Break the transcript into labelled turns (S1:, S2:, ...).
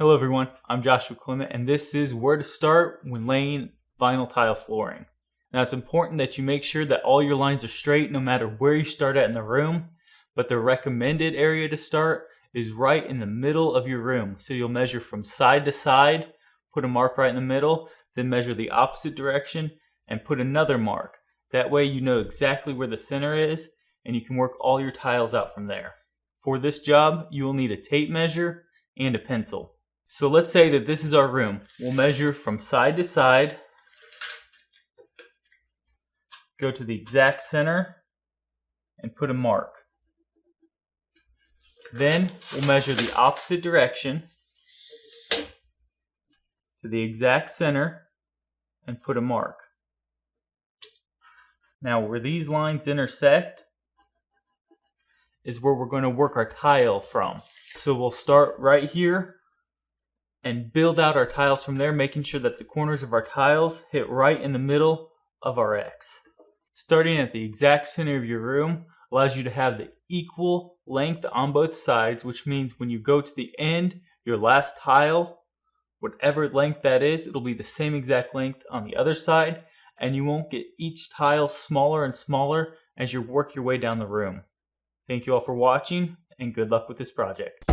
S1: Hello everyone, I'm Joshua Clement and this is where to start when laying vinyl tile flooring. Now it's important that you make sure that all your lines are straight no matter where you start at in the room, but the recommended area to start is right in the middle of your room. So you'll measure from side to side, put a mark right in the middle, then measure the opposite direction and put another mark. That way you know exactly where the center is and you can work all your tiles out from there. For this job, you will need a tape measure and a pencil. So let's say that this is our room. We'll measure from side to side, go to the exact center, and put a mark. Then we'll measure the opposite direction to the exact center and put a mark. Now where these lines intersect is where we're going to work our tile from. So we'll start right here and build out our tiles from there, making sure that the corners of our tiles hit right in the middle of our X. Starting at the exact center of your room allows you to have the equal length on both sides, which means when you go to the end, your last tile, whatever length that is, it'll be the same exact length on the other side, and you won't get each tile smaller and smaller as you work your way down the room. Thank you all for watching, and good luck with this project.